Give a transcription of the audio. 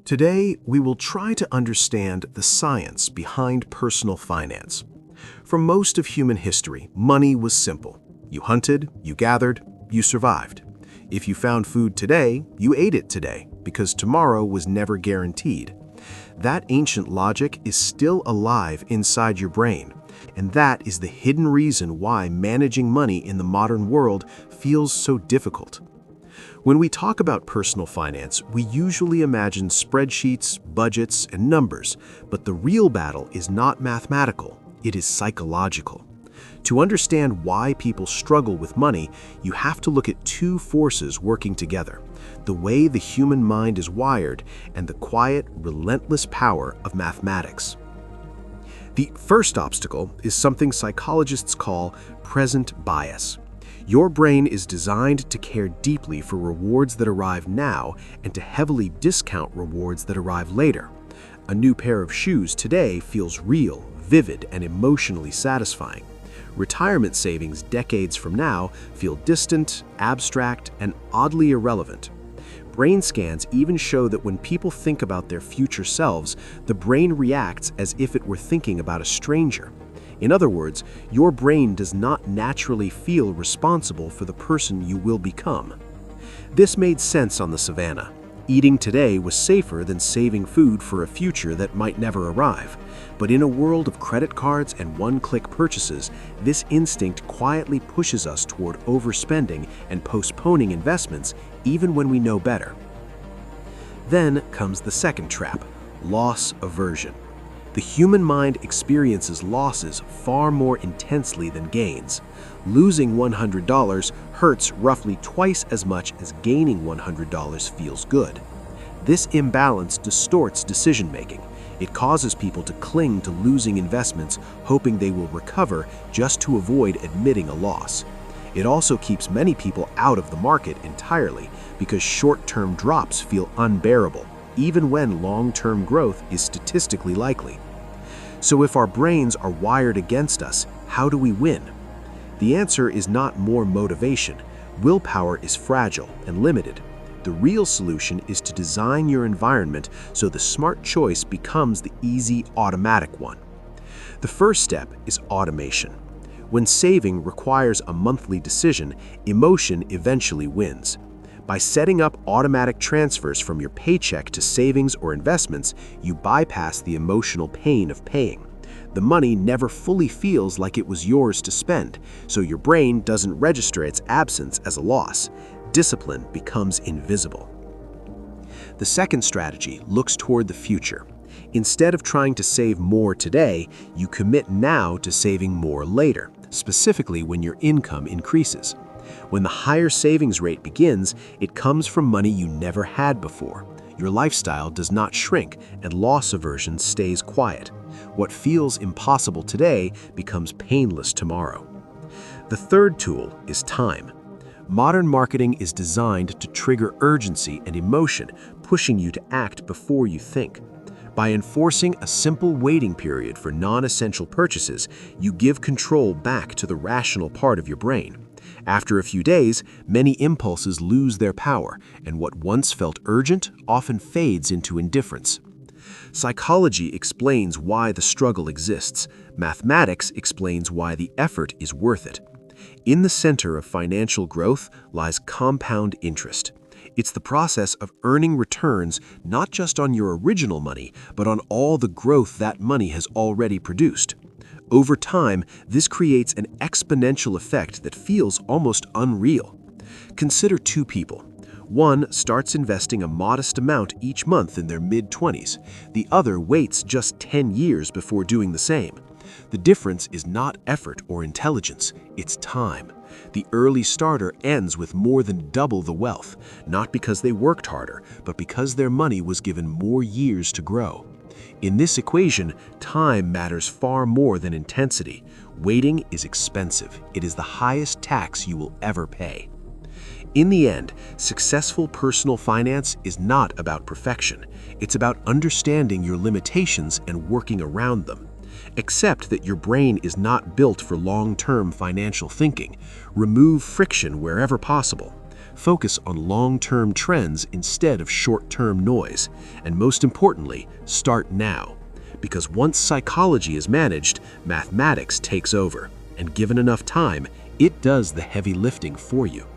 Today, we will try to understand the science behind personal finance. For most of human history, money was simple. You hunted, you gathered, you survived. If you found food today, you ate it today, because tomorrow was never guaranteed. That ancient logic is still alive inside your brain, and that is the hidden reason why managing money in the modern world feels so difficult. When we talk about personal finance, we usually imagine spreadsheets, budgets, and numbers, but the real battle is not mathematical, it is psychological. To understand why people struggle with money, you have to look at two forces working together: the way the human mind is wired and the quiet, relentless power of mathematics. The first obstacle is something psychologists call present bias. Your brain is designed to care deeply for rewards that arrive now and to heavily discount rewards that arrive later. A new pair of shoes today feels real, vivid, and emotionally satisfying. Retirement savings decades from now feel distant, abstract, and oddly irrelevant. Brain scans even show that when people think about their future selves, the brain reacts as if it were thinking about a stranger. In other words, your brain does not naturally feel responsible for the person you will become. This made sense on the savannah. Eating today was safer than saving food for a future that might never arrive. But in a world of credit cards and one-click purchases, this instinct quietly pushes us toward overspending and postponing investments even when we know better. Then comes the second trap: loss aversion. The human mind experiences losses far more intensely than gains. Losing $100 hurts roughly twice as much as gaining $100 feels good. This imbalance distorts decision-making. It causes people to cling to losing investments, hoping they will recover just to avoid admitting a loss. It also keeps many people out of the market entirely because short-term drops feel unbearable, even when long-term growth is statistically likely. So if our brains are wired against us, how do we win? The answer is not more motivation. Willpower is fragile and limited. The real solution is to design your environment so the smart choice becomes the easy, automatic one. The first step is automation. When saving requires a monthly decision, emotion eventually wins. By setting up automatic transfers from your paycheck to savings or investments, you bypass the emotional pain of paying. The money never fully feels like it was yours to spend, so your brain doesn't register its absence as a loss. Discipline becomes invisible. The second strategy looks toward the future. Instead of trying to save more today, you commit now to saving more later, specifically when your income increases. When the higher savings rate begins, it comes from money you never had before. Your lifestyle does not shrink, and loss aversion stays quiet. What feels impossible today becomes painless tomorrow. The third tool is time. Modern marketing is designed to trigger urgency and emotion, pushing you to act before you think. By enforcing a simple waiting period for non-essential purchases, you give control back to the rational part of your brain. After a few days, many impulses lose their power, and what once felt urgent often fades into indifference. Psychology explains why the struggle exists. Mathematics explains why the effort is worth it. In the center of financial growth lies compound interest. It's the process of earning returns not just on your original money, but on all the growth that money has already produced. Over time, this creates an exponential effect that feels almost unreal. Consider two people. One starts investing a modest amount each month in their mid-20s. The other waits just 10 years before doing the same. The difference is not effort or intelligence, it's time. The early starter ends with more than double the wealth, not because they worked harder, but because their money was given more years to grow. In this equation, time matters far more than intensity. Waiting is expensive. It is the highest tax you will ever pay. In the end, successful personal finance is not about perfection. It's about understanding your limitations and working around them. Accept that your brain is not built for long-term financial thinking. Remove friction wherever possible. Focus on long-term trends instead of short-term noise. And most importantly, start now. Because once psychology is managed, mathematics takes over. And given enough time, it does the heavy lifting for you.